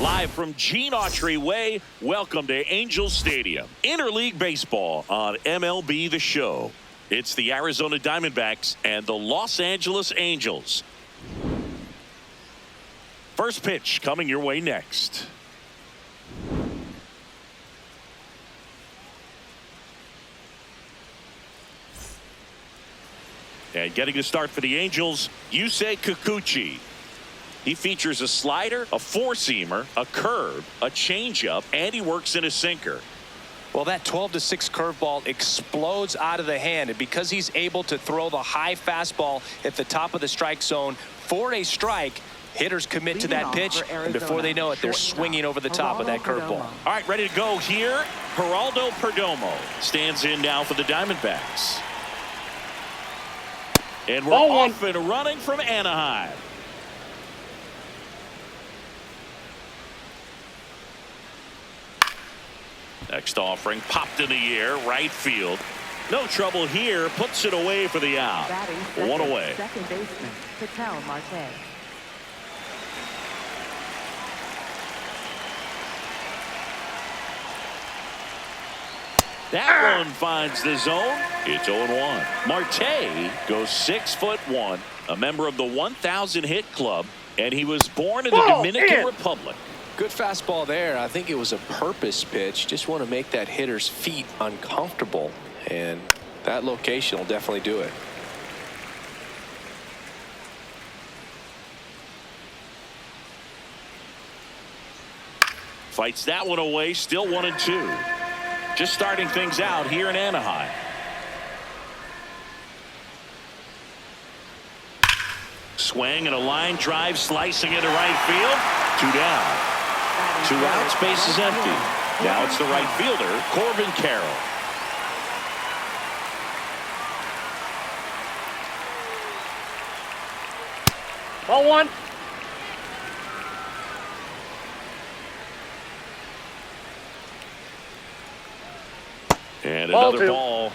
Live from Gene Autry Way, welcome to Angel Stadium. Interleague Baseball on MLB The Show. It's the Arizona Diamondbacks and the Los Angeles Angels. First pitch coming your way next. And getting the start for the Angels, Yusei Kikuchi. He features a slider, a four-seamer, a curve, a changeup, and he works in a sinker. Well, that 12-6 curveball explodes out of the hand, and because he's able to throw the high fastball at the top of the strike zone for a strike, hitters commit to that pitch, and before they know it, they're swinging over the top of that curveball. All right, ready to go here. Geraldo Perdomo stands in now for the Diamondbacks. And we're off and running from Anaheim. Next offering popped in the air, right field. No trouble here, puts it away for the out. One away. Second baseman, Ketel Marte. That one finds the zone. It's 0-1. Marte goes 6'1", a member of the 1,000 hit club, and he was born in the Dominican Republic. Good fastball there. I think it was a purpose pitch. Just want to make that hitter's feet uncomfortable, and that location will definitely do it. Fights that one away, still 1-2. Just starting things out here in Anaheim. Swing and a line drive slicing into right field. 2 down. 2 outs, base is empty. Now it's the right fielder, Corbin Carroll. Ball 1. And another ball.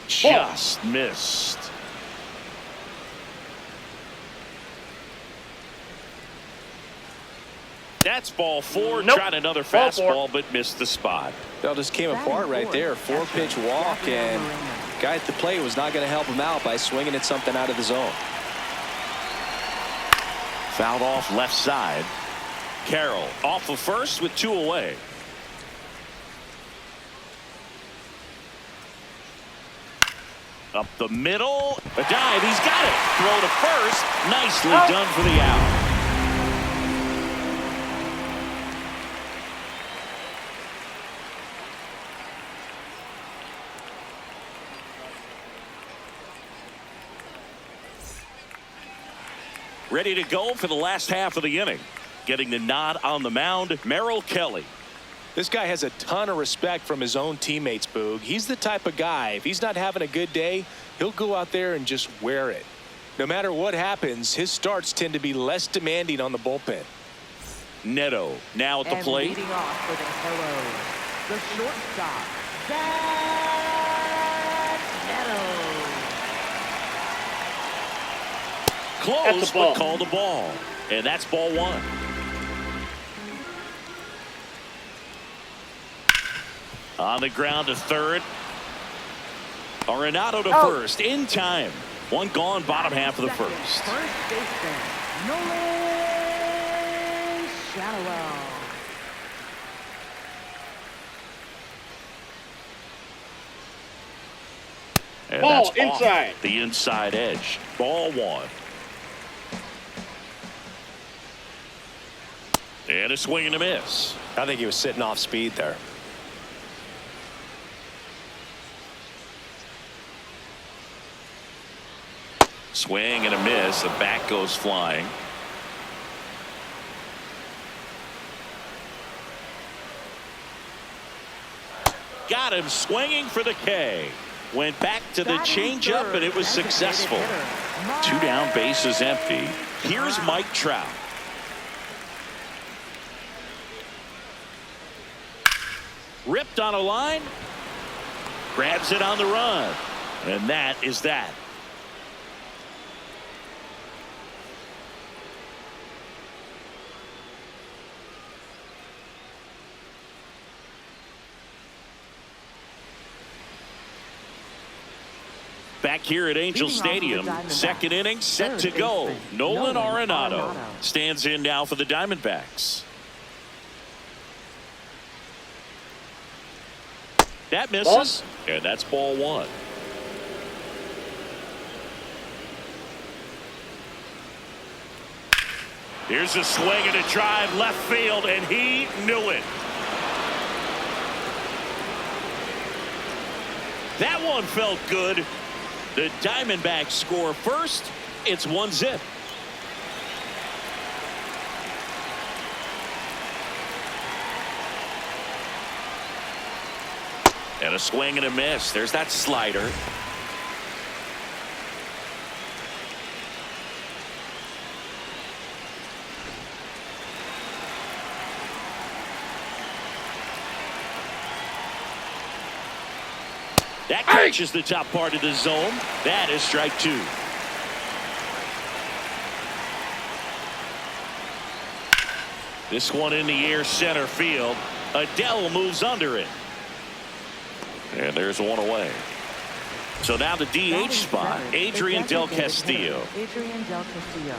Just missed. That's ball 4. Tried another fastball, but missed the spot. That just came apart right there. 4-pitch walk, and guy at the plate was not going to help him out by swinging at something out of the zone. Fouled off left side. Carroll off of first with 2 away. Up the middle. A dive. He's got it. Throw to first. Nicely done for the out. Ready to go for the last half of the inning. Getting the nod on the mound, Merrill Kelly. This guy has a ton of respect from his own teammates, Boog. He's the type of guy, if he's not having a good day, he'll go out there and just wear it. No matter what happens, his starts tend to be less demanding on the bullpen. Neto now at the plate. Leading off with a hello, the shortstop, Neto. Close, but called the ball. And that's ball 1. On the ground to third. Arenado to first in time. 1 gone, bottom half of the first. First baseman, Nolan Shallow. And ball that's inside. Off the inside edge. Ball 1. And a swing and a miss. I think he was sitting off speed there. Swing and a miss. The bat goes flying. Got him swinging for the K. Went back to the changeup, and it was successful. 2 down, bases empty. Here's Mike Trout. Ripped on a line. Grabs it on the run. And that is that. Back here at Angel Stadium, second inning set to go. Nolan Arenado stands in now for the Diamondbacks. That misses, and that's ball one. Here's a swing and a drive left field, and he knew it. That one felt good. The Diamondbacks score first. It's 1-0. And a swing and a miss. There's that slider. That catches the top part of the zone. That is strike two. This one in the air center field. Adele moves under it. And there's one away. So now the DH spot, Adrian Del Castillo. Adrian Del Castillo.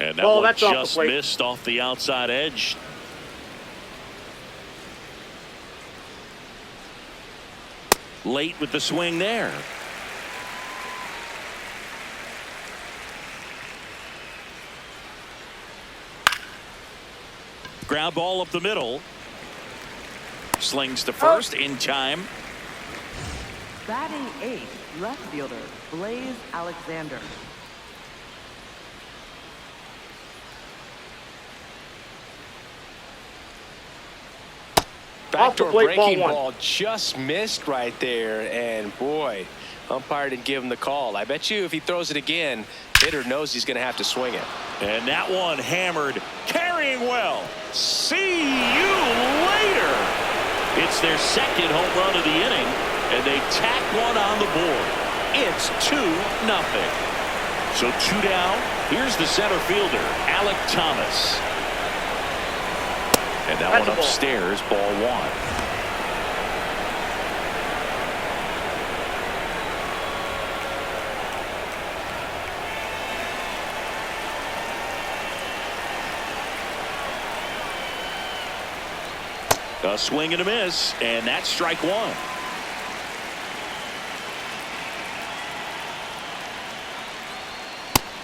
And that one just missed off the outside edge. Late with the swing there. Ground ball up the middle. Slings to first in time. Batting eighth, left fielder, Blaze Alexander. Backdoor breaking ball just missed right there, and boy, umpire didn't give him the call. I bet you if he throws it again, hitter knows he's going to have to swing it. And that one hammered, carrying well. See you later. It's their second home run of the inning, and they tack one on the board. It's 2-0. So two down. Here's the center fielder, Alec Thomas. And that one upstairs, ball one. A swing and a miss, and that's strike one.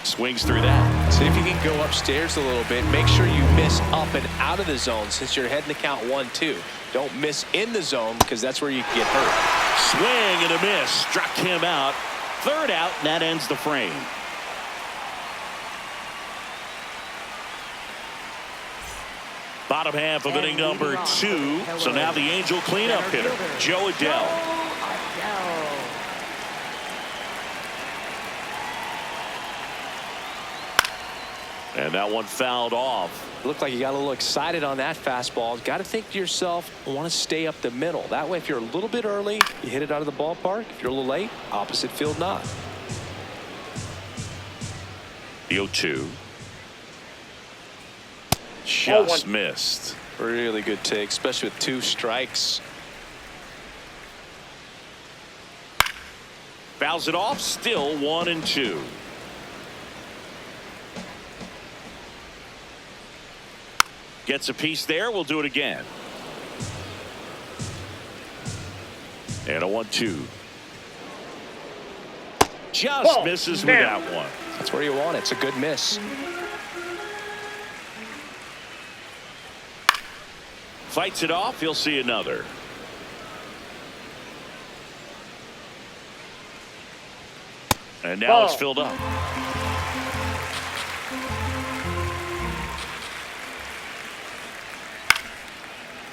Swings through that. See if you can go upstairs a little bit. Make sure you miss up and out of the zone since you're heading to count 1-2. Don't miss in the zone because that's where you can get hurt. Swing and a miss. Struck him out. Third out, and that ends the frame. Bottom half of inning number 2. So now the Angel cleanup hitter, Joe Adele. And that one fouled off. Looked like you got a little excited on that fastball. Got to think to yourself, I want to stay up the middle. That way, if you're a little bit early, you hit it out of the ballpark. If you're a little late, opposite field not. The 0-2. Just missed. Really good take, especially with 2 strikes. Fouls it off, still 1-2. Gets a piece there. We'll do it again. And a 1-2. Just misses with that one. That's where you want it. It's a good miss. Fights it off. He'll see another. And now it's filled up.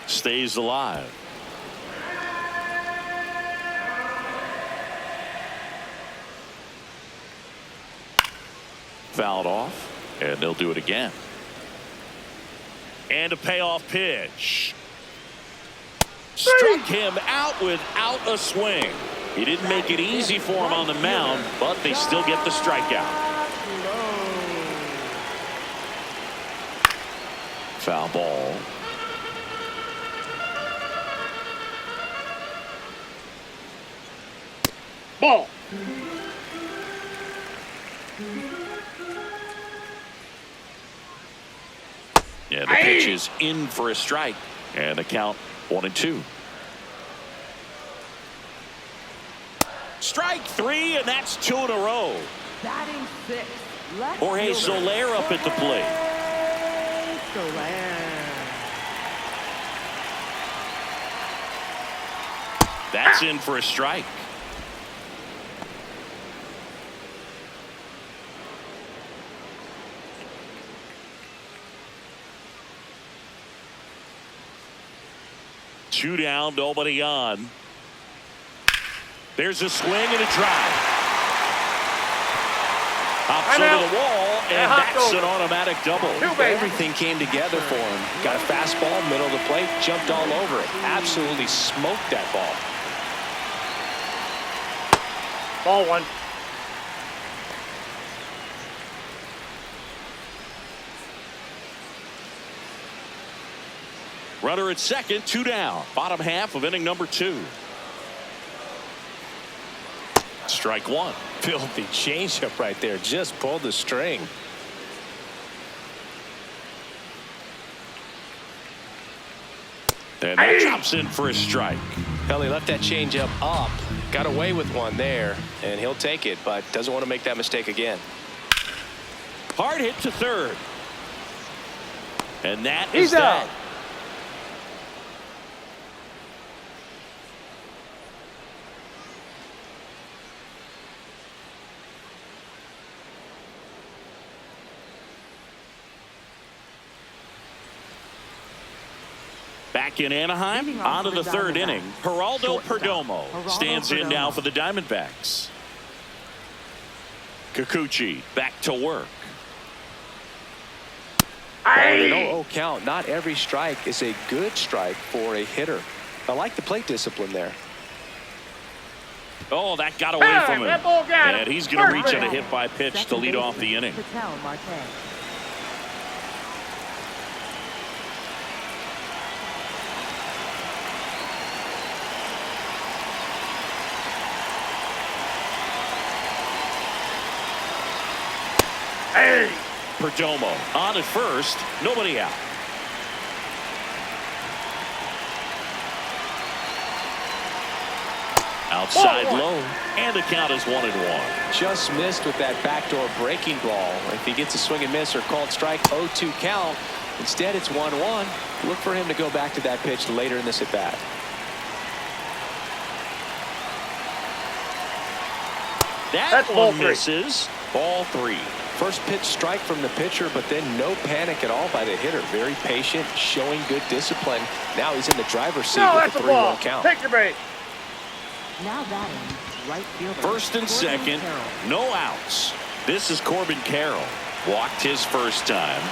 Stays alive. Fouled off, and they'll do it again. And a payoff pitch. Struck him out without a swing. He didn't make it easy for him on the mound, but they still get the strikeout. Foul ball. Ball. Yeah, the pitch is in for a strike. And the count 1-2. Strike 3, and that's 2 in a row. Batting 6. Jorge Soler up at the plate. Soler. That's in for a strike. Two down, nobody on. There's a swing and a drive. Hops over the wall, and that's an automatic double. Everything came together for him. Got a fastball, middle of the plate, jumped all over it. Absolutely smoked that ball. Ball 1. Runner at second, 2 down. Bottom half of inning number 2. Strike 1. Filthy changeup right there. Just pulled the string. And that drops in for a strike. Hell, he left that changeup up. Got away with one there, and he'll take it, but doesn't want to make that mistake again. Hard hit to third. And that He's is that. out. Back in Anaheim, on to the third inning. Geraldo Perdomo stands in now for the Diamondbacks. Kikuchi back to work. An 0-0 count. Not every strike is a good strike for a hitter. I like the plate discipline there. Oh, that got away from him. That ball got him. And he's going to reach on a hit by pitch to lead off the inning. Perdomo on at first, nobody out. Outside low, and the count is 1-1. Just missed with that backdoor breaking ball. If he gets a swing and miss or called strike, 0-2 count. Instead, it's 1-1. Look for him to go back to that pitch later in this at bat. That one misses. Ball 3. First pitch strike from the pitcher, but then no panic at all by the hitter. Very patient, showing good discipline. Now he's in the driver's seat with the 3-1 count. Take your bait. Now batting right fielder. First and second, no outs. This is Corbin Carroll. Walked his first time.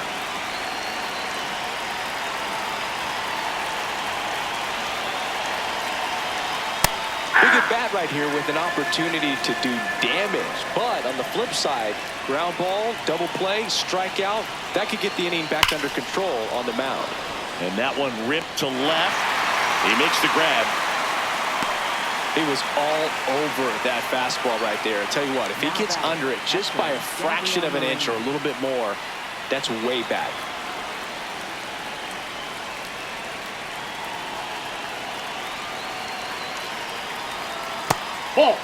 Big at bat right here with an opportunity to do damage. But on the flip side, ground ball, double play, strikeout. That could get the inning back under control on the mound. And that one ripped to left. He makes the grab. He was all over that fastball right there. I'll tell you what, if he gets under it just by a fraction of an inch or a little bit more, that's way back. Ball.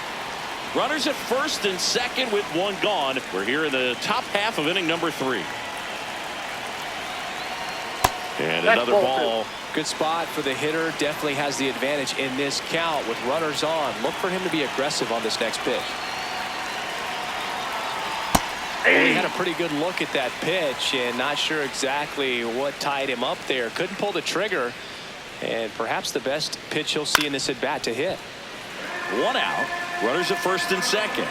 Runners at first and second with one gone. We're here in the top half of inning number 3. And another ball. Good spot for the hitter. Definitely has the advantage in this count with runners on. Look for him to be aggressive on this next pitch. He had a pretty good look at that pitch and not sure exactly what tied him up there. Couldn't pull the trigger, and perhaps the best pitch he'll see in this at bat to hit. 1 out. Runners at first and second.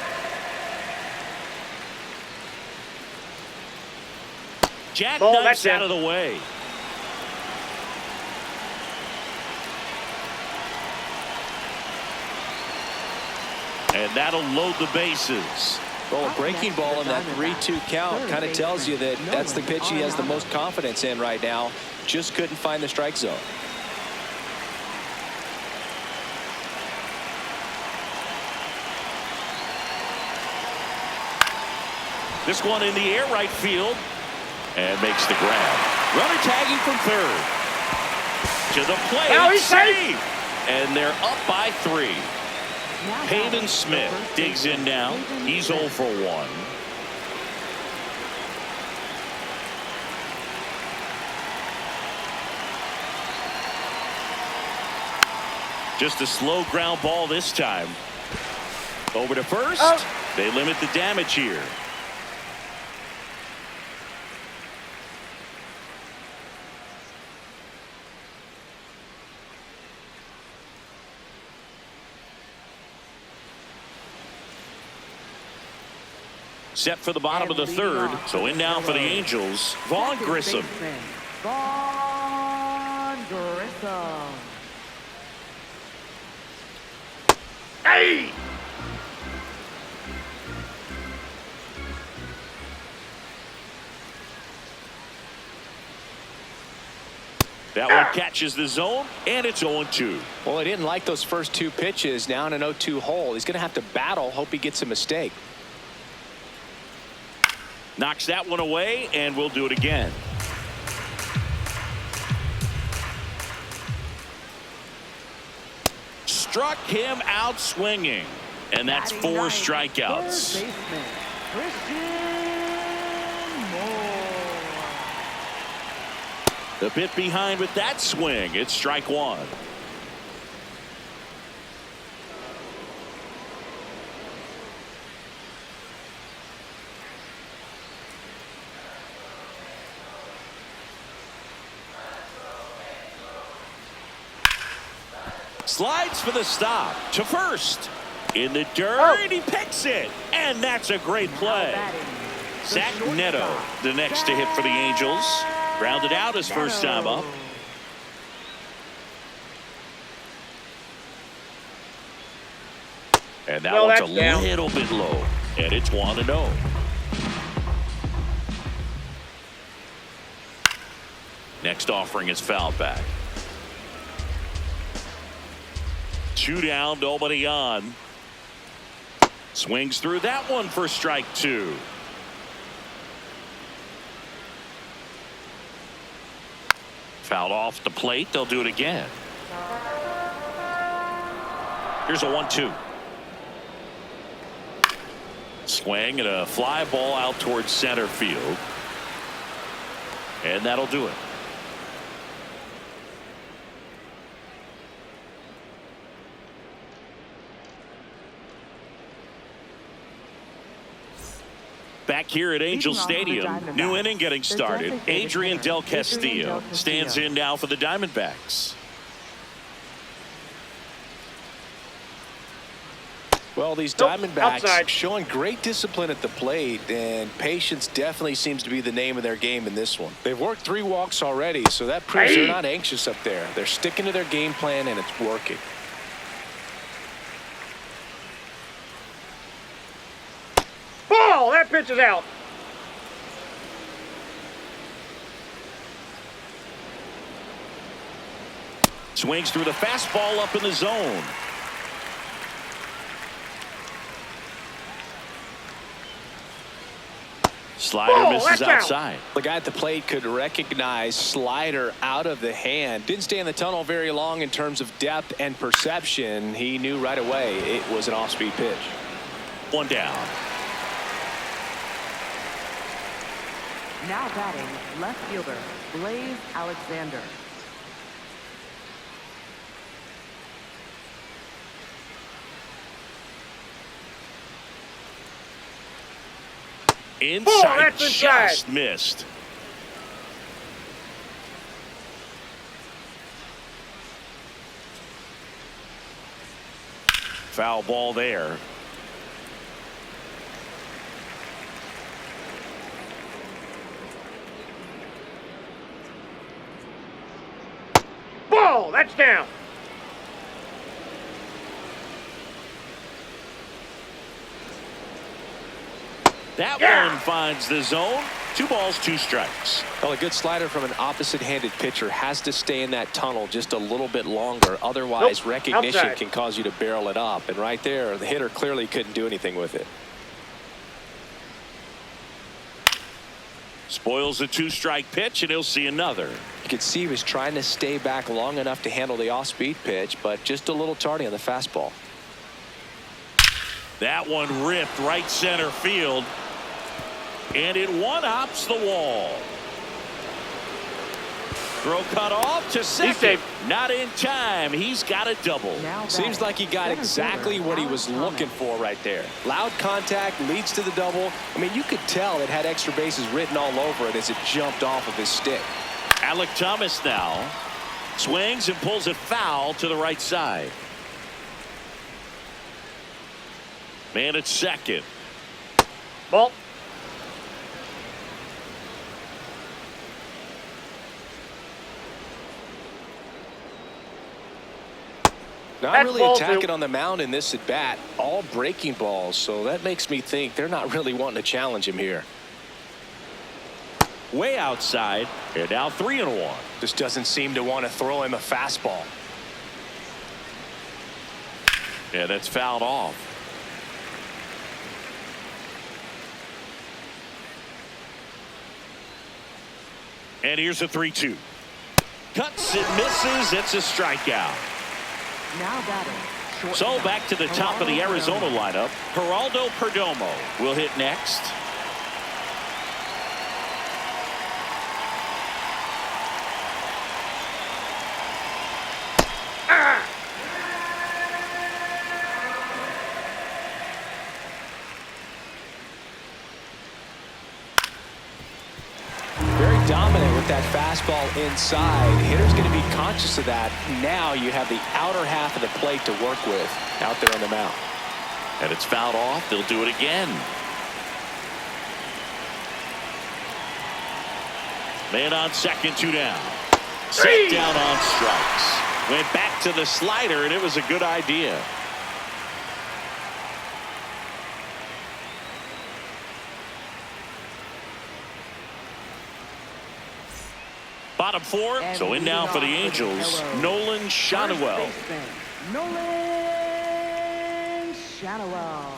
Jack knifes out of the way. And that'll load the bases. Well, a breaking ball in that 3-2 count kind of tells you that that's the pitch he has the most confidence in right now. Just couldn't find the strike zone. This one in the air right field. And makes the grab. Runner tagging from third. To the plate. Now he's save. And they're up by 3. Peyton Smith digs in now. He's 0 for 1. Just a slow ground ball this time. Over to first. They limit the damage here. Set for the bottom of the third. So in now for the Angels, Vaughn Grissom. Vaughn Grissom. Hey! That one catches the zone, and it's 0-2. Well, he didn't like those first 2 pitches. Now in an 0-2 hole. He's going to have to battle. Hope he gets a mistake. Knocks that one away, and we'll do it again. Struck him out swinging, and that's 4 strikeouts. Third baseman, Christian Moore. The bit behind with that swing. It's strike 1. Slides for the stop to first. In the dirt, and he picks it. And that's a great play. Zach Neto, the next to hit for the Angels. Grounded out his first time up. And that one's a little bit low. And it's 1-0. Next offering is fouled back. 2 down, nobody on. Swings through that one for strike 2. Fouled off the plate. They'll do it again. Here's a 1-2. Swing and a fly ball out towards center field. And that'll do it. Back here at Angel Stadium, new inning getting started. Adrian Del Castillo stands in now for the Diamondbacks. Well, these Diamondbacks showing great discipline at the plate, and patience definitely seems to be the name of their game in this one. They've worked 3 walks already, so that proves they're not anxious up there. They're sticking to their game plan, and it's working. Ball! That pitch is out. Swings through the fastball up in the zone. Slider misses outside. The guy at the plate could recognize slider out of the hand. Didn't stay in the tunnel very long in terms of depth and perception. He knew right away it was an off-speed pitch. 1 down. Now batting, left fielder, Blaze Alexander. Inside, just missed. Foul ball there. Ball! That's down. That one finds the zone. 2 balls, 2 strikes. Well, a good slider from an opposite-handed pitcher has to stay in that tunnel just a little bit longer. Otherwise, recognition can cause you to barrel it up. And right there, the hitter clearly couldn't do anything with it. Spoils a 2-strike pitch, and he'll see another. You could see he was trying to stay back long enough to handle the off-speed pitch, but just a little tardy on the fastball. That one ripped right center field, and it one-hops the wall. Throw cut off to second. Not in time. He's got a double. Seems like he got exactly what he was looking for right there. Loud contact leads to the double. I mean, you could tell it had extra bases written all over it as it jumped off of his stick. Alec Thomas now swings and pulls it foul to the right side. Man at second. Ball. Not really attacking on the mound in this at bat. All breaking balls, so that makes me think they're not really wanting to challenge him here. Way outside, and now 3-1. Just doesn't seem to want to throw him a fastball. Yeah, that's fouled off. And here's a 3-2. Cuts and misses. It's a strikeout. Now batting. So back to the top of the Arizona lineup. Geraldo Perdomo will hit next. Dominant with that fastball inside. Hitter's going to be conscious of that. Now you have the outer half of the plate to work with out there on the mound. And it's fouled off. They'll do it again. Man on second, 2 down. Set down on strikes. Went back to the slider, and it was a good idea. Bottom 4, so in now for the Angels, Nolan Schanuel. Nolan Schanuel.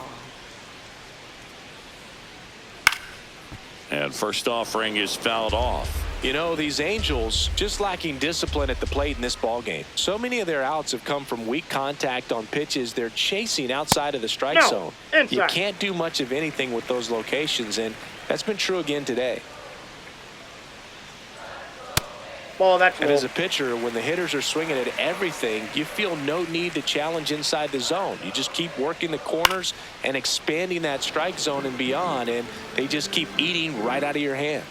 And first offering is fouled off. You know, these Angels just lacking discipline at the plate in this ballgame. So many of their outs have come from weak contact on pitches they're chasing outside of the strike zone. Inside. You can't do much of anything with those locations, and that's been true again today. Ball, that's and as a pitcher, when the hitters are swinging at everything, you feel no need to challenge inside the zone. You just keep working the corners and expanding that strike zone and beyond, and they just keep eating right out of your hand.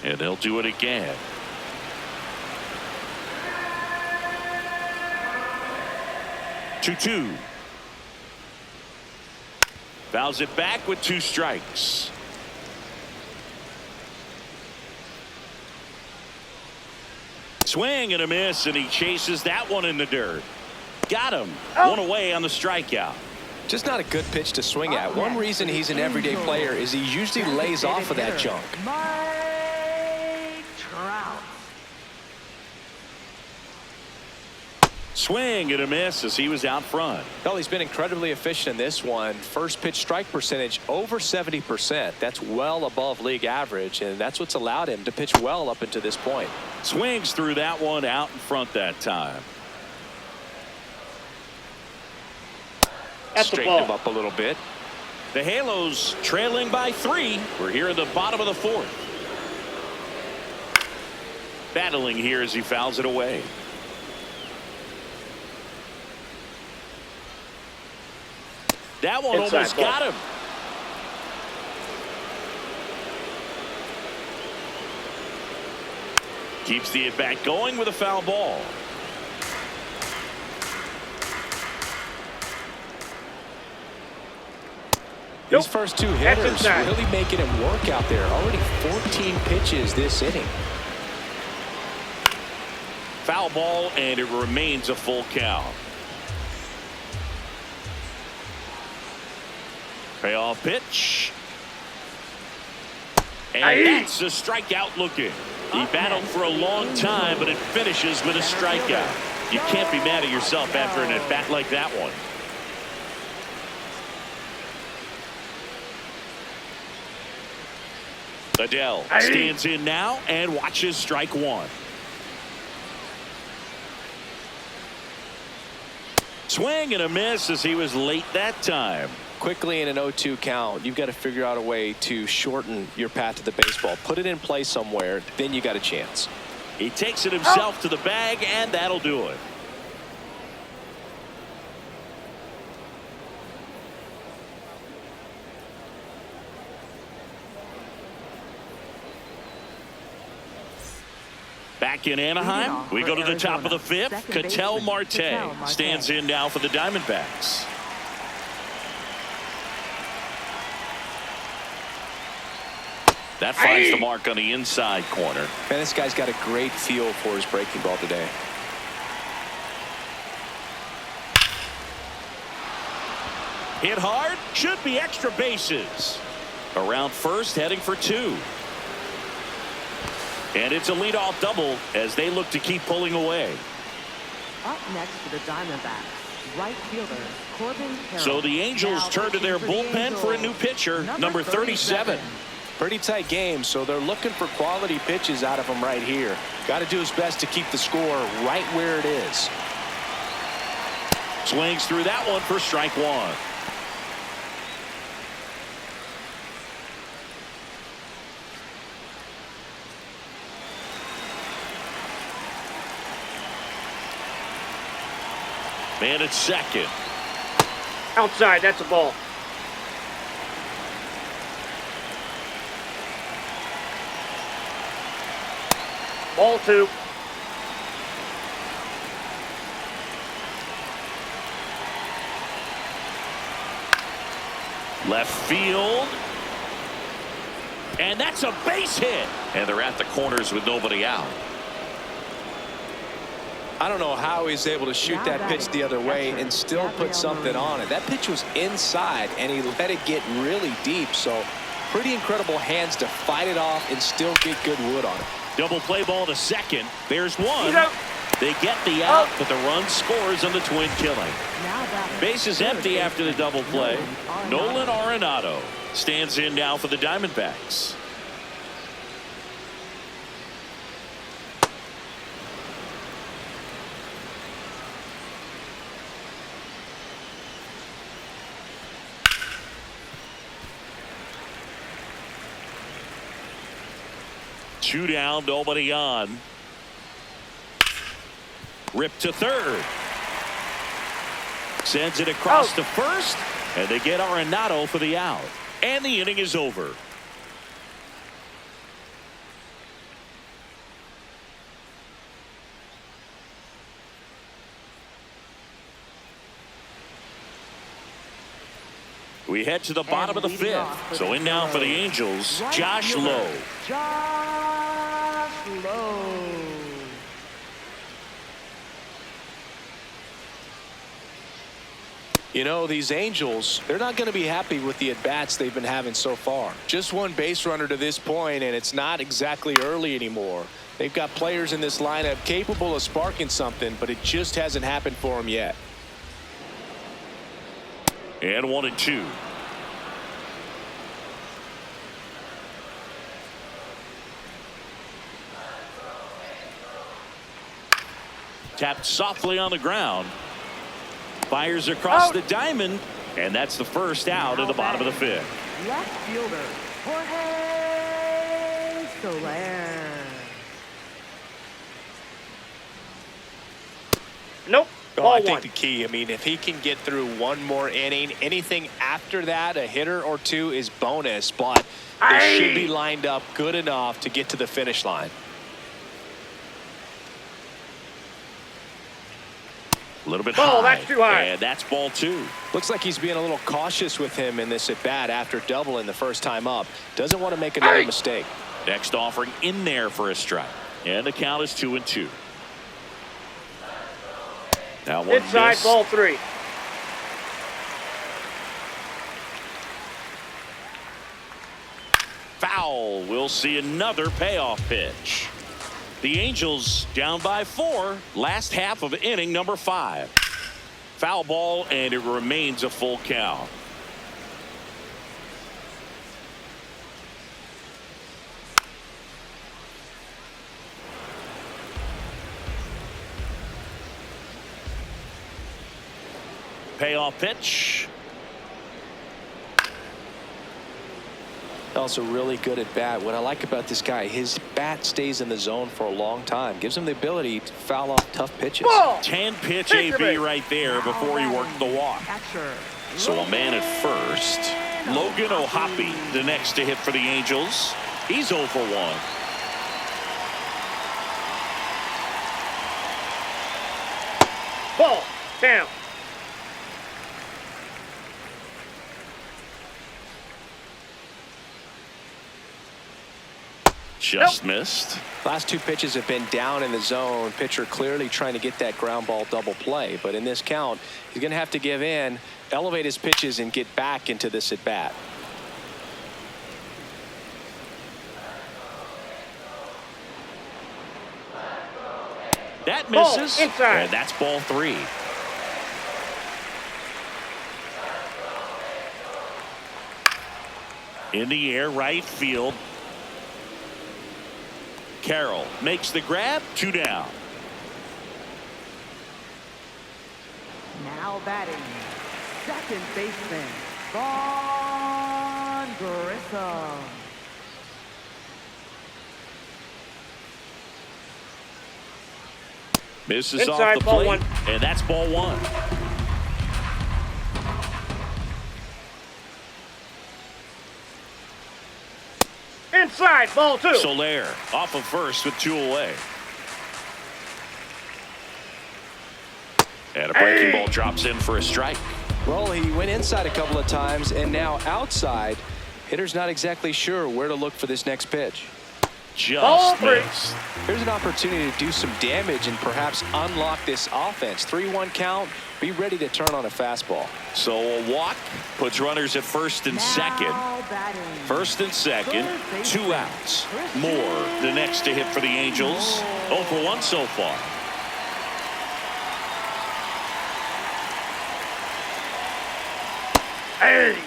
And they'll do it again. Two. Fouls it back with 2 strikes. Swing and a miss, and he chases that one in the dirt. Got him. One away on the strikeout. Just not a good pitch to swing at. One reason he's an everyday player is he usually lays off of that junk. Mike Trout. Swing and a miss as he was out front. Well, he's been incredibly efficient in this one. First pitch strike percentage over 70%. That's well above league average, and that's what's allowed him to pitch well up until this point. Swings through that one out in front that time. Straighten him up a little bit. The Halos trailing by 3. We're here in the bottom of the 4th. Battling here as he fouls it away. That one almost got him. Keeps the at-bat going with a foul ball. These first 2 hitters really making him work out there. Already 14 pitches this inning. Foul ball, and it remains a full count. Payoff pitch. And that's a strikeout looking. He battled for a long time, but it finishes with a strikeout. You can't be mad at yourself after an at-bat like that one. Adele stands in now and watches strike one. Swing and a miss as he was late that time. Quickly in an 0-2 count, you've got to figure out a way to shorten your path to the baseball. Put it in play somewhere, then you got a chance. He takes it himself to the bag, and that'll do it. Back in Anaheim, we go to the top of the fifth. Ketel Marte stands in now for the Diamondbacks. That finds the mark on the inside corner. Man, this guy's got a great feel for his breaking ball today. Hit hard, should be extra bases. Around first, heading for two. And it's a leadoff double as they look to keep pulling away. Up next for the Diamondbacks, right fielder Corbin Carroll. So the Angels turn to their bullpen for a new pitcher, number 37. Pretty tight game, so they're looking for quality pitches out of him right here. Got to do his best to keep the score right where it is. Swings through that one for strike one. Man at second. Outside, that's a ball. Ball two. Left field. And that's a base hit. And they're at the corners with nobody out. I don't know how he's able to shoot that pitch the other way and still put something on it. That pitch was inside, and he let it get really deep. So pretty incredible hands to fight it off and still get good wood on it. Double play ball to second. There's one. They get the out, but the run scores on the twin killing. Base is empty after the double play. Nolan Arenado stands in now for the Diamondbacks. Two down, nobody on. Rip to third. Sends it across to first, and they get Arenado for the out. And the inning is over. We head to the bottom of the fifth. So in now for the Angels, Josh Lowe. Josh Lowe. You know, these Angels, they're not going to be happy with the at-bats they've been having so far. Just one base runner to this point, and it's not exactly early anymore. They've got players in this lineup capable of sparking something, but it just hasn't happened for them yet. And 1-2. Tapped softly on the ground. Fires across the diamond, and that's the first out of the bottom of the fifth. Left fielder Jorge Soler. Nope. Oh, I think the key, I mean, if he can get through one more inning, anything after that, a hitter or two is bonus, but it should be lined up good enough to get to the finish line. A little bit high. Oh, that's too high. And that's ball two. Looks like he's being a little cautious with him in this at-bat after doubling the first time up. Doesn't want to make another mistake. Next offering in there for a strike. And the count is 2-2. Now one inside, miss. ball three. Foul. We'll see another payoff pitch. The Angels down by 4. Last half of inning number 5. Foul ball, and it remains a full count. Payoff pitch. Also really good at bat. What I like about this guy, his bat stays in the zone for a long time. Gives him the ability to foul off tough pitches. Ball. 10 pitch AB right there before he worked the walk. So a man at first. Logan O'Hoppe, the next to hit for the Angels. He's 0 for 1. Ball. Down. Just missed. Last 2 pitches have been down in the zone. Pitcher clearly trying to get that ground ball double play. But in this count, he's going to have to give in, elevate his pitches, and get back into this at bat. That misses. Ball inside. And that's ball 3. In the air, right field. Carroll makes the grab. 2 down. Now batting, second baseman, Vaughn Grissom. Misses Inside, off the ball plate. 1. And that's ball 1. Inside, ball 2. Soler off of first with 2 away. And a breaking ball drops in for a strike. Well, he went inside a couple of times, and now outside. Hitter's not exactly sure where to look for this next pitch. Just missed. Here's an opportunity to do some damage and perhaps unlock this offense. 3-1 count. Be ready to turn on a fastball. So a walk puts runners at first and second. First and second, 2 outs. Moore, the next to hit for the Angels. 0 for 1 so far. Hey.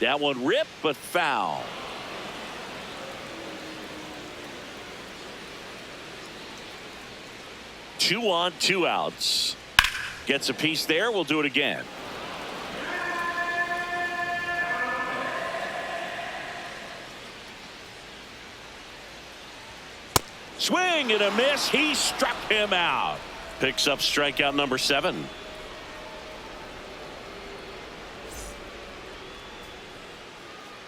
That one ripped, but foul. Two on, 2 outs. Gets a piece there. We'll do it again. Swing and a miss. He struck him out. Picks up strikeout number 7.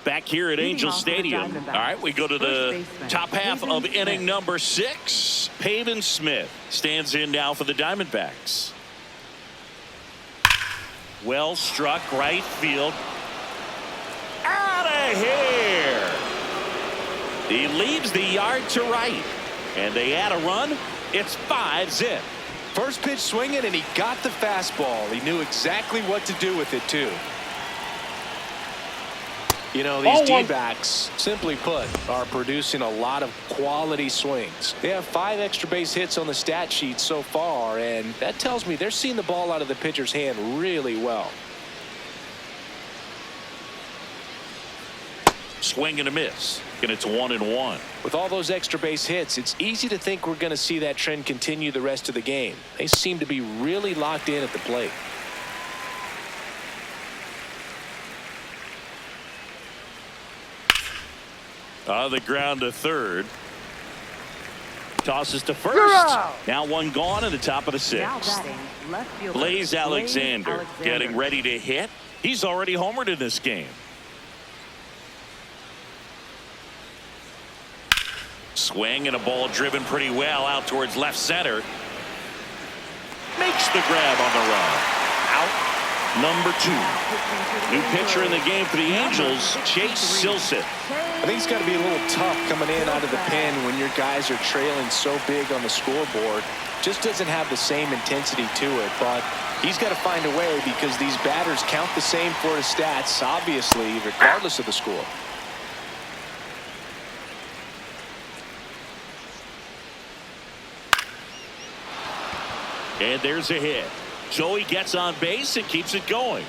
Back here at Angel Stadium. All right, we go to the top half of inning number 6. Pavin Smith stands in now for the Diamondbacks. Well struck, right field. Out of here. He leaves the yard to right. And they add a run. It's 5-zip. First pitch swinging, and he got the fastball. He knew exactly what to do with it, too. You know, these D-backs, simply put, are producing a lot of quality swings. They have 5 extra base hits on the stat sheet so far, and that tells me they're seeing the ball out of the pitcher's hand really well. Swing and a miss. And it's 1-1. With all those extra base hits, it's easy to think we're going to see that trend continue the rest of the game. They seem to be really locked in at the plate. On the ground to third. Tosses to first. Now one gone in the top of the 6th. Blaze Alexander getting ready to hit. He's already homered in this game. Swing and a ball driven pretty well out towards left center. Makes the grab on the run. Out. Number 2. New pitcher in the game for the Angels, Chase Silseth. I think it's got to be a little tough coming in out of the pen when your guys are trailing so big on the scoreboard. Just doesn't have the same intensity to it, but he's got to find a way because these batters count the same for his stats, obviously, regardless of the score. And there's a hit. Joey gets on base and keeps it going.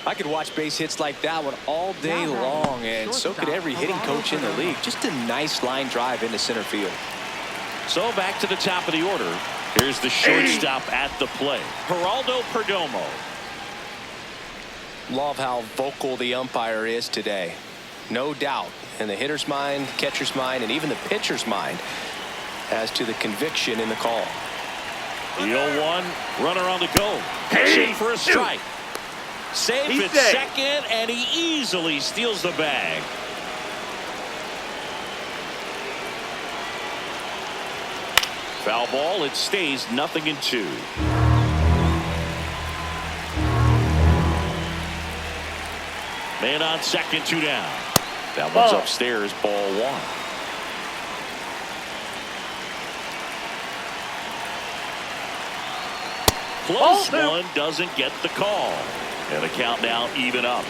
I could watch base hits like that one all day long, and so could every hitting coach in the league. Just a nice line drive into center field. So back to the top of the order. Here's the shortstop at the plate, Geraldo Perdomo. Love how vocal the umpire is today. No doubt in the hitter's mind, catcher's mind, and even the pitcher's mind as to the conviction in the call. The 0-1, runner on the go. Pitching for a strike. Safe at second, and he easily steals the bag. Foul ball. It stays 0-2. Man on second, 2 down. That one's upstairs, ball 1. Close one, doesn't get the call. And the count now even up.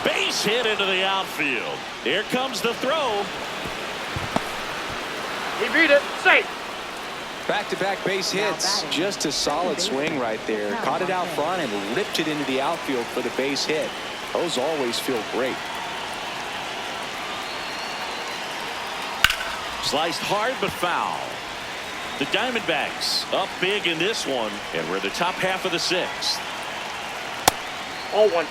Base hit into the outfield. Here comes the throw. He beat it. Safe. Back-to-back base hits. Just a solid swing right there. Caught it out front and ripped it into the outfield for the base hit. Those always feel great. Sliced hard but foul. The Diamondbacks up big in this one, and we're the top half of the 6th. 0-1.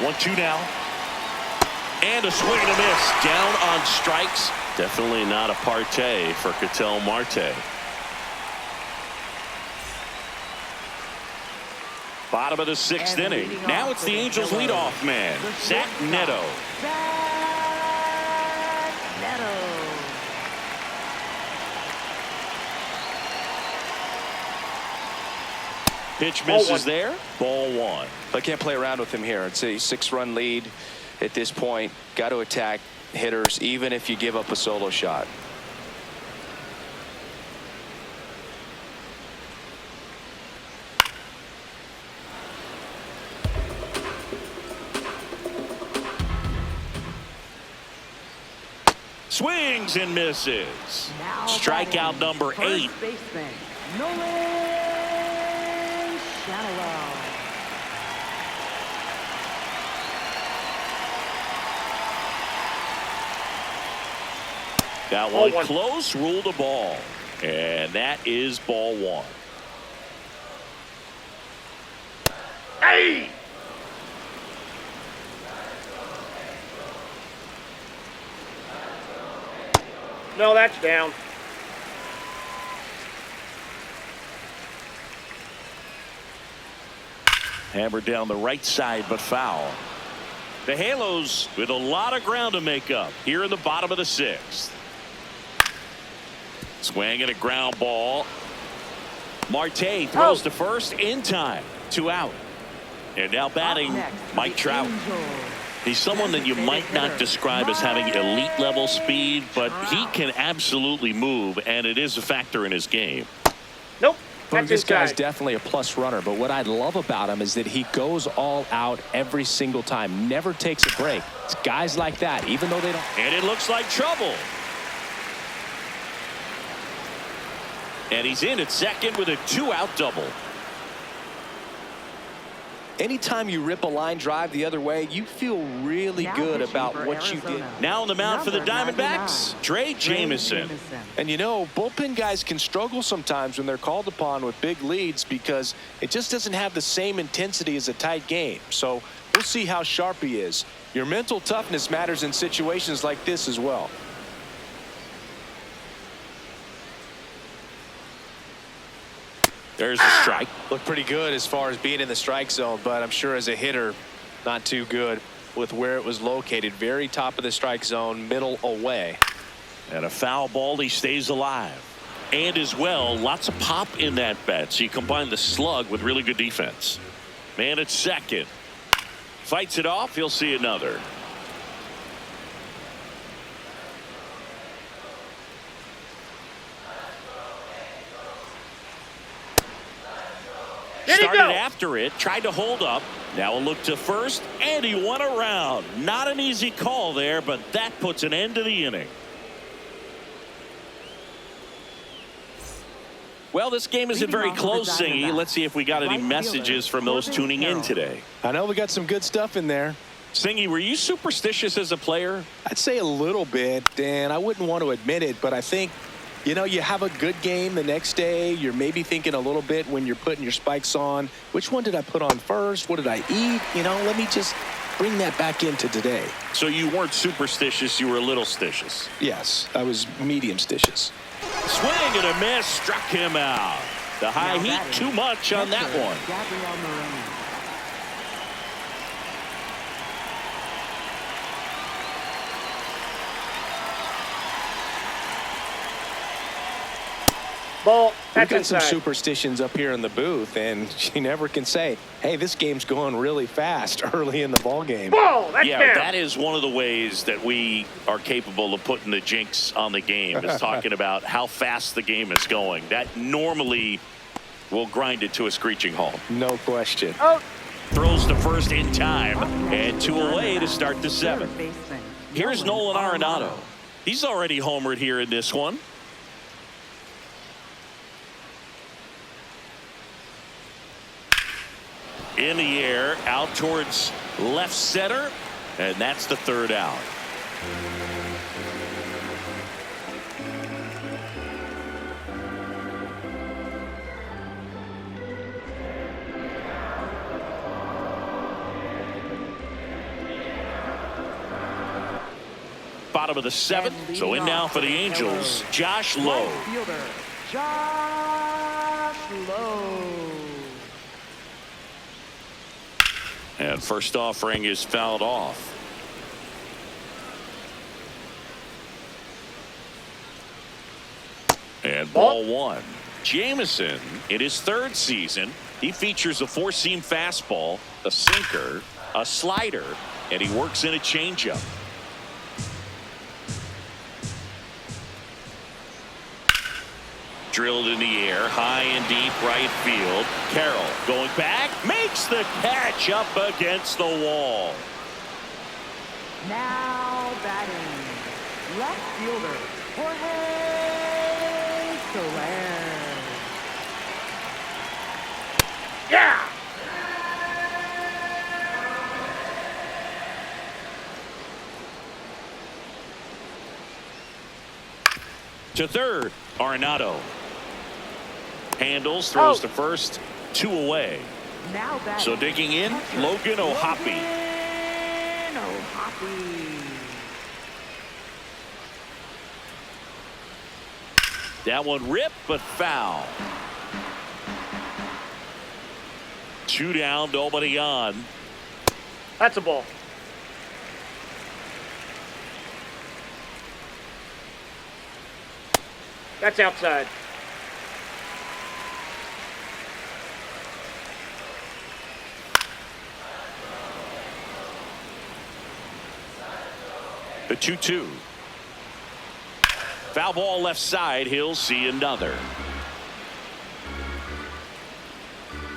One-two now. And a swing and a miss. Down on strikes. Definitely not a partay for Ketel Marte. Bottom of the 6th inning. Now it's the Angels leadoff man, Zach Neto. Pitch misses there. Ball 1. I can't play around with him here. It's a 6-run lead at this point. Got to attack hitters even if you give up a solo shot. Swings and misses. Strikeout number 8. Got one close, ruled a ball. And that is ball 1. Hey! No, that's down. Hammered down the right side, but foul. The Halos with a lot of ground to make up here in the bottom of the 6th. Swing and a ground ball. Marte throws to first in time. 2 out. And now batting Mike Trout. He's someone that you might not describe as having elite level speed, but he can absolutely move, and it is a factor in his game. Nope. This guy's definitely a plus runner, but what I love about him is that he goes all out every single time, never takes a break. It's guys like that, even though they don't. And it looks like trouble. And he's in at second with a 2-out double. Anytime you rip a line drive the other way, you feel really good about what you did. Now on the mound for the Diamondbacks, Trey Jameson. And you know, bullpen guys can struggle sometimes when they're called upon with big leads because it just doesn't have the same intensity as a tight game. So we'll see how sharp he is. Your mental toughness matters in situations like this as well. There's a strike. Looked pretty good as far as being in the strike zone, but I'm sure as a hitter, not too good with where it was located. Very top of the strike zone, middle away. And a foul ball, he stays alive. And as well, lots of pop in that bat. So you combine the slug with really good defense. Man at second. Fights it off. He'll see another. Did he Started go? after it, tried to hold up. Now a look to first, and he went around. Not an easy call there, but that puts an end to the inning. Well, this game isn't very close, Singy. Let's see if we got any messages from those tuning in today. I know we got some good stuff in there. Singy, were you superstitious as a player? I'd say a little bit, Dan. I wouldn't want to admit it, but I think, you know, you have a good game the next day. You're maybe thinking a little bit when you're putting your spikes on. Which one did I put on first? What did I eat? You know, let me just bring that back into today. So you weren't superstitious, you were a little stitious. Yes, I was medium stitious. Swing and a miss, struck him out. The high heat, too much on that one. Ball. We've That's got some inside. superstitions up here in the booth, and you never can say, hey, this game's going really fast early in the ball game. Ball. That's Yeah, down. that is one of the ways that we are capable of putting the jinx on the game, is talking about how fast the game is going. That normally will grind it to a screeching halt. No question. Oh, Throws to first in time, and 2 away to start the 7th. Here's Nolan Arenado. He's already homered here in this one. In the air, out towards left center, and that's the 3rd out. Bottom of the 7th, so in now for the Angels, Josh Lowe. Right fielder, Josh Lowe. And first offering is fouled off. And ball 1. Jamison, in his 3rd season, he features a 4-seam fastball, a sinker, a slider, and he works in a changeup. Drilled in the air, high and deep right field. Carroll going back, makes the catch up against the wall. Now batting, left fielder, Jorge Soler. yeah. To third, Arenado. Handles, throws to first, 2 away. Now batting, So digging in, Logan O'Hoppe. Logan O'Hoppe. That one ripped, but foul. 2 down, nobody on. That's a ball. That's outside. The 2-2. Foul ball left side. He'll see another.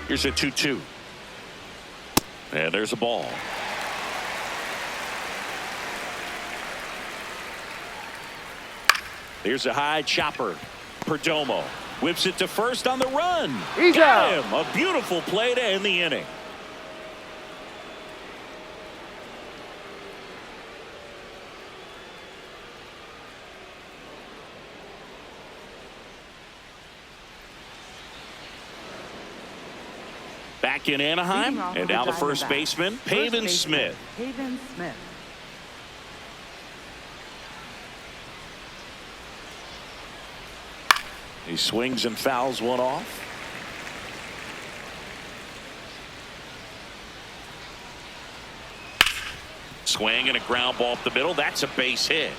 Here's a 2-2. And there's a ball. Here's a high chopper. Perdomo whips it to first on the run. He's Got out. him. A beautiful play to end the inning. Back in Anaheim, Leading off and for now the Diamondbacks, first baseman, Pavin baseman, Smith. Pavin Smith. He swings and fouls one off. Swing and a ground ball up the middle. That's a base hit.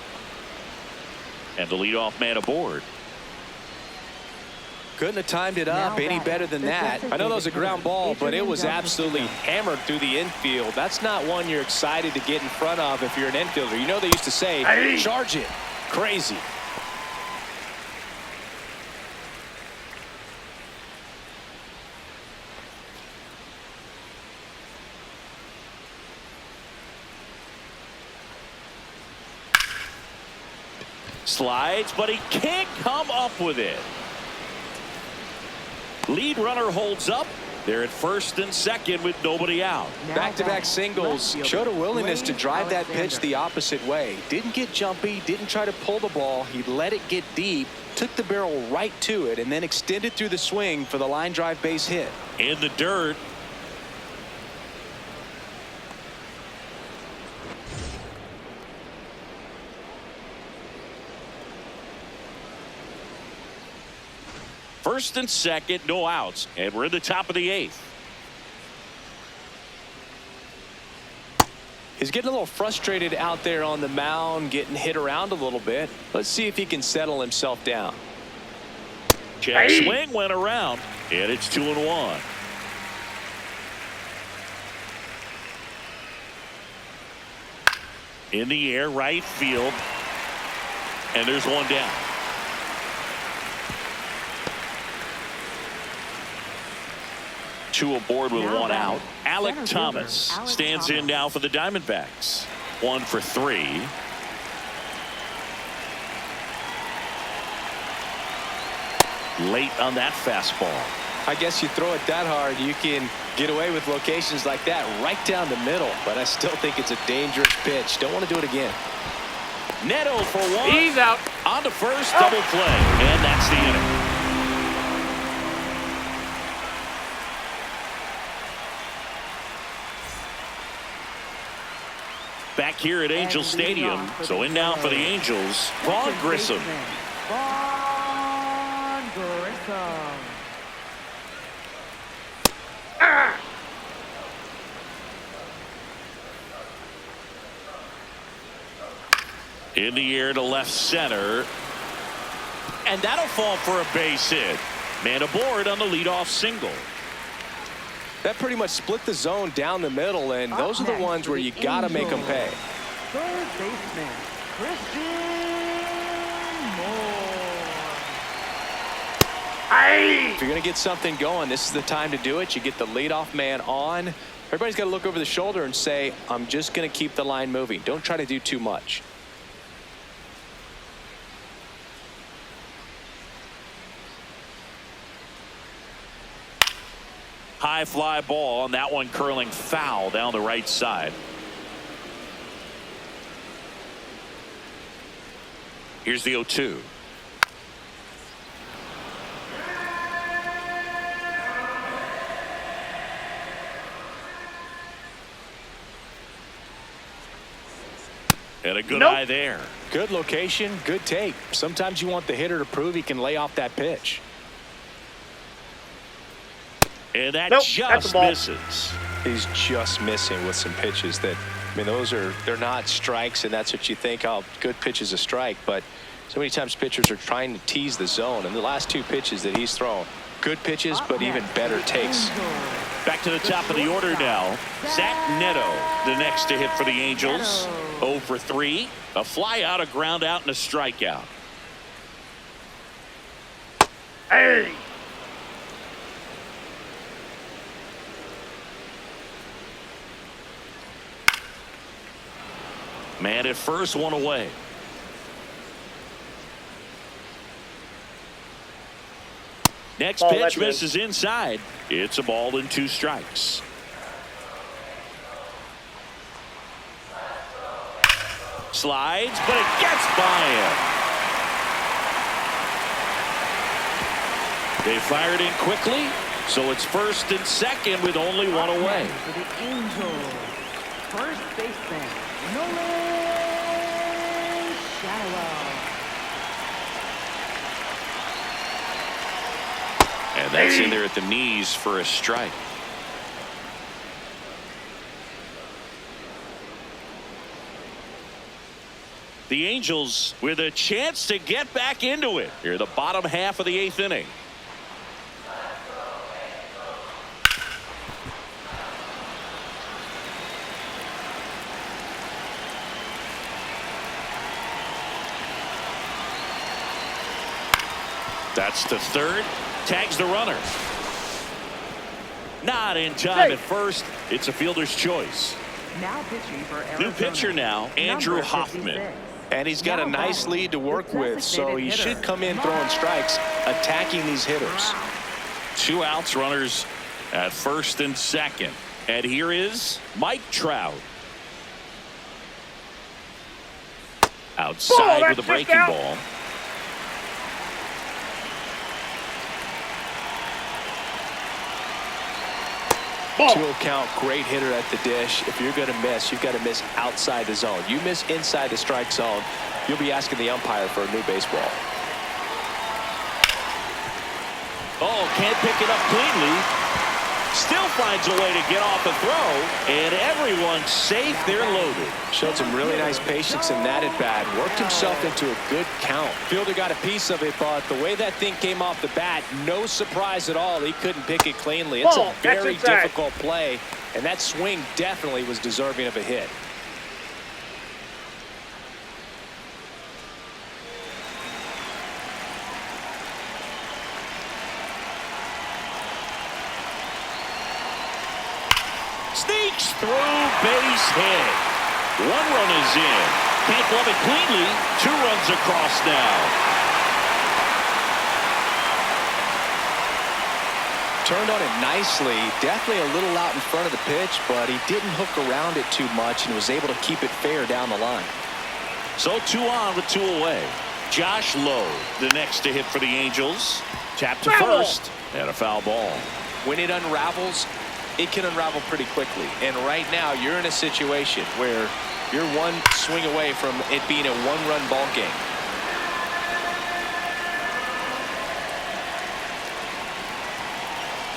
And the leadoff man aboard. Couldn't have timed it up Now any batting, better than the that. I know that was a ground ball, but it was absolutely hammered through the infield. That's not one you're excited to get in front of if you're an infielder. You know they used to say, charge it. Crazy. Slides, but he can't come up with it. Lead runner holds up. They're at first and second with nobody out. Back-to-back singles showed a willingness to drive that pitch the opposite way. Didn't get jumpy, didn't try to pull the ball. He let it get deep, took the barrel right to it, and then extended through the swing for the line drive base hit. In the dirt. First and second, no outs, and we're in the top of the 8th. He's getting a little frustrated out there on the mound, getting hit around a little bit. Let's see if he can settle himself down. Check swing went around, and it's 2-1. In the air, right field, and there's one down. Two aboard with one out. Alec Thomas stands in now for the Diamondbacks. 1 for 3. Late on that fastball. I guess you throw it that hard, you can get away with locations like that right down the middle. But I still think it's a dangerous pitch. Don't want to do it again. Neto for 1. He's out. On to first, double play, and that's the inning. Back here at Angel Stadium, so in now for the Angels, Vaughn Grissom. Vaughn Grissom. In the air to left center, and that'll fall for a base hit. Man aboard on the leadoff single. That pretty much split the zone down the middle, and those are the ones where you got to make them pay. Third baseman, Christian Moore. If you're going to get something going, this is the time to do it. You get the leadoff man on. Everybody's got to look over the shoulder and say, I'm just going to keep the line moving. Don't try to do too much. High fly ball, and that one curling foul down the right side. Here's the 0-2. And a good eye there. Good location, good take. Sometimes you want the hitter to prove he can lay off that pitch. And that Nope, just that's a ball. misses. He's just missing with some pitches that, I mean, they're not strikes, and that's what you think, oh, good pitch is a strike. But so many times pitchers are trying to tease the zone, and the last 2 pitches that he's thrown, good pitches, but even better takes. Back to the top of the order now. Zach Neto, the next to hit for the Angels. 0 for 3. A fly out, a ground out, and a strikeout. Hey. Man at first, one away. Next Oh, pitch that's good. misses inside. It's a ball and 2 strikes. Slides, but it gets by him. They fired in quickly, so it's first and second with only one away. For the Angels, first baseman, Nolan Shadowell. And that's in there at the knees for a strike. The Angels with a chance to get back into it. Here, the bottom half of the 8th inning. That's to third. Tags the runner. Not in time at first. It's a fielder's choice. Now pitching for Arizona. New pitcher now, Andrew Number Hoffman. 56, And he's got a nice lead to work with, so he should come in throwing strikes, attacking these hitters. 2 outs, runners at first and second. And here is Mike Trout. Outside with a breaking ball. Two count, great hitter at the dish. If you're going to miss, you've got to miss outside the zone. You miss inside the strike zone, you'll be asking the umpire for a new baseball. Oh, can't pick it up cleanly. Still finds a way to get off the throw, and everyone's safe. They're loaded. Showed some really nice patience in that at bat. Worked himself into a good count. Fielder got a piece of it, but the way that thing came off the bat, no surprise at all. He couldn't pick it cleanly. It's a very difficult play, and that swing definitely was deserving of a hit. Sneaks through, base hit. 1 run is in. Can't glove it cleanly. 2 runs across now. Turned on it nicely. Definitely a little out in front of the pitch, but he didn't hook around it too much and was able to keep it fair down the line. So 2 on with 2 away. Josh Lowe, the next to hit for the Angels. Tap to first and a foul ball. When it unravels, it can unravel pretty quickly. And right now, you're in a situation where you're 1 swing away from it being a 1-run ball game.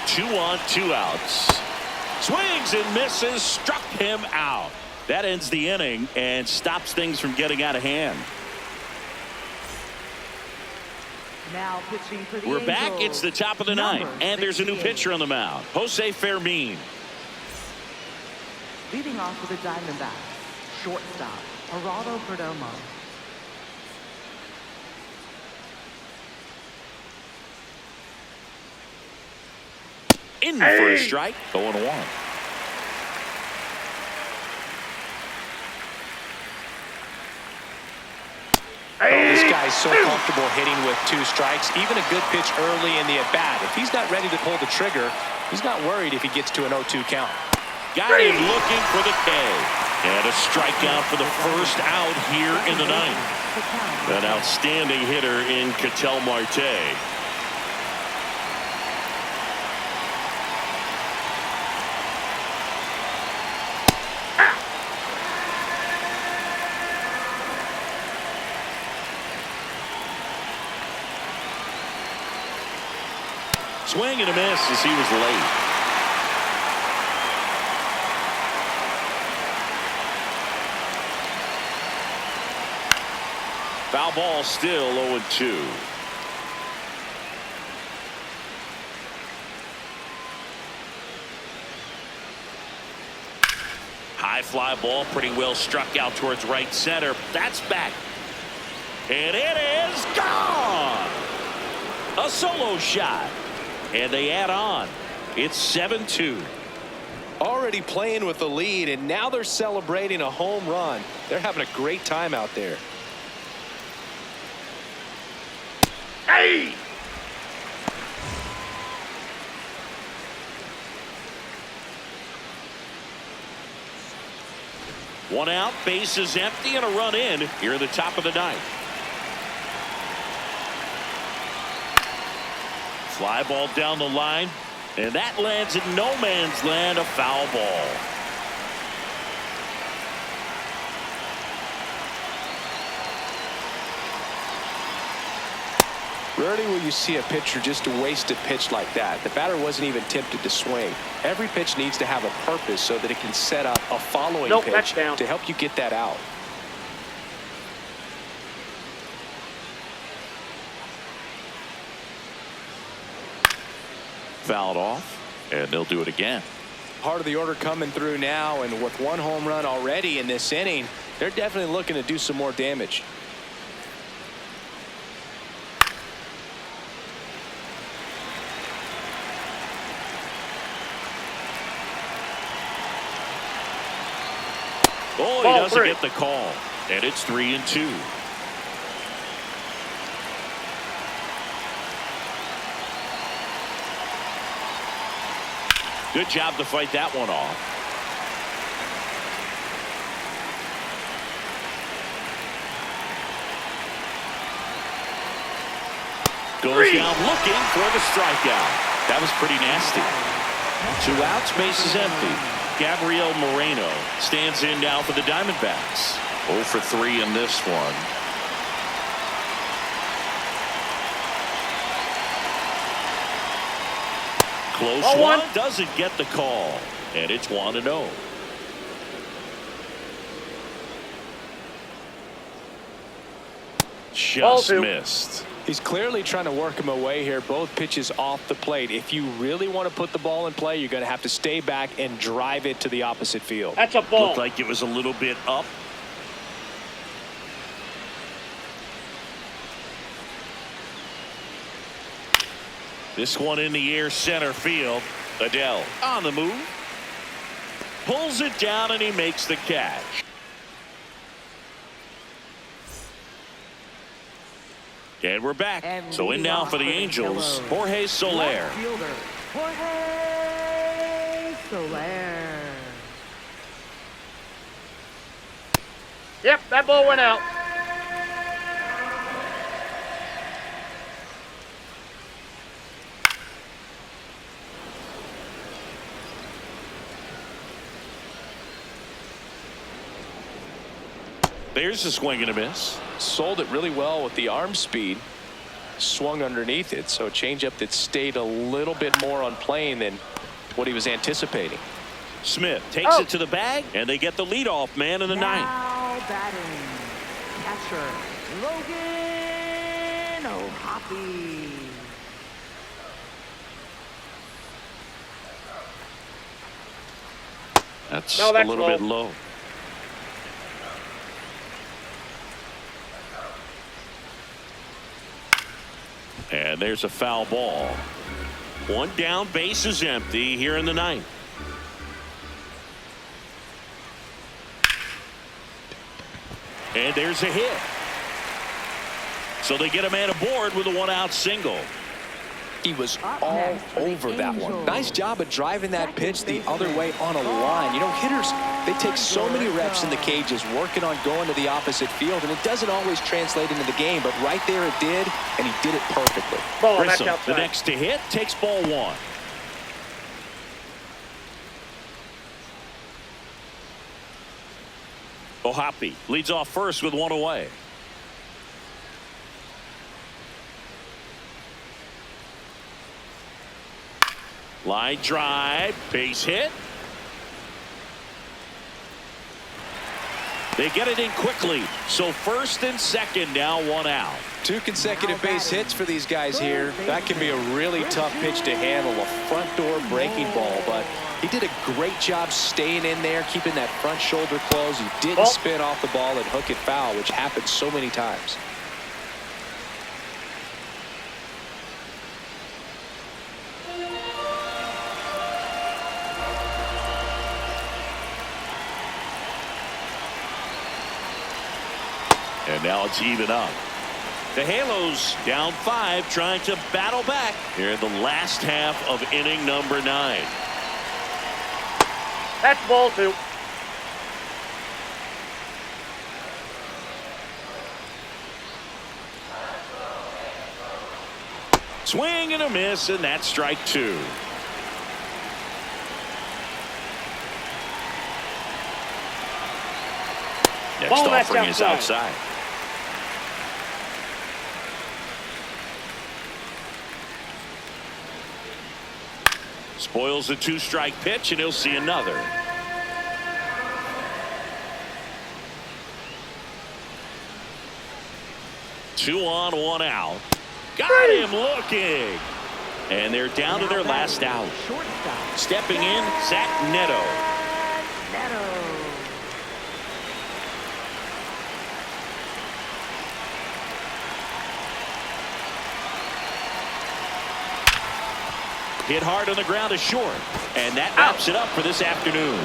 Two on, 2 outs. Swings and misses, struck him out. That ends the inning and stops things from getting out of hand. Now pitching for the We're back. Angels. It's the top of the 9th, and there's a new pitcher on the mound, Jose Fermin. Leading off for the Diamondbacks, shortstop, Geraldo Perdomo. In for a strike, 0-1. This guy's so comfortable hitting with 2 strikes. Even a good pitch early in the at-bat. If he's not ready to pull the trigger, he's not worried if he gets to an 0-2 count. Got him looking for the K. And a strikeout for the first out here in the 9th. An outstanding hitter in Ketel Marte. Swing and a miss as he was late. Foul ball, still 0-2. High fly ball, pretty well struck out towards right center. That's back. And it is gone. A solo shot. And they add on. It's 7-2. Already playing with the lead, and now they're celebrating a home run. They're having a great time out there. Hey! One out, bases empty, and a run in here at the top of the 9th. Fly ball down the line, and that lands in no man's land, a foul ball. Rarely will you see a pitcher just a wasted pitch like that. The batter wasn't even tempted to swing. Every pitch needs to have a purpose so that it can set up a following pitch to help you get that out. Fouled off, and they'll do it again. Part of the order coming through now, and with 1 home run already in this inning, they're definitely looking to do some more damage. Oh, he doesn't get the call. And it's 3-2. Good job to fight that one off. Goes down looking for the strikeout. That was pretty nasty. 2 outs, base is empty. Gabriel Moreno stands in now for the Diamondbacks. 0 for 3 in this one. Close one. Doesn't get the call. And it's 1-0. Just missed. He's clearly trying to work him away here. Both pitches off the plate. If you really want to put the ball in play, you're going to have to stay back and drive it to the opposite field. That's a ball. Looked like it was a little bit up. This one in the air, center field. Adele on the move. Pulls it down and he makes the catch. And we're back. So in now for the Angels, Jorge Soler. Jorge Soler. Yep, that ball went out. There's a swing and a miss. Sold it really well with the arm speed. Swung underneath it, so a changeup that stayed a little bit more on plane than what he was anticipating. Smith takes it to the bag, and they get the leadoff man in the ninth. Now batting, catcher Logan O'Hoppe. That's a little bit low. And there's a foul ball. One down, base is empty here in the ninth. And there's a hit. So they get a man aboard with a 1-out single. He was all over that one. Nice job of driving that pitch the other way on a line. You know, hitters, they take so many reps in the cages working on going to the opposite field, and it doesn't always translate into the game, but right there it did, and he did it perfectly. Grissom, the next to hit, takes ball 1. O'Hoppe leads off first with 1 away. Line drive, base hit. They get it in quickly. So first and second, now 1 out. 2 consecutive base hits for these guys here. That can be a really tough pitch to handle, a front door breaking ball, but he did a great job staying in there, keeping that front shoulder closed. He didn't spin off the ball and hook it foul, which happens so many times. And now it's even up. The Halos down 5, trying to battle back here in the last half of inning number 9. That's ball 2. Swing and a miss, and that's strike 2. Next offering is outside. Spoils the 2-strike pitch, and he'll see another. Two on, 1 out. Got him looking. And they're down to their last out. Stepping in, Zach Neto. Hit hard on the ground is short. And that wraps it up for this afternoon.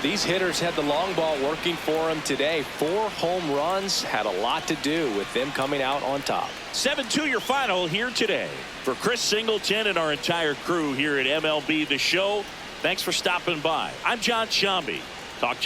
These hitters had the long ball working for them today. 4 home runs had a lot to do with them coming out on top. 7-2 your final here today. For Chris Singleton and our entire crew here at MLB The Show, thanks for stopping by. I'm John Shambi. Talk to you.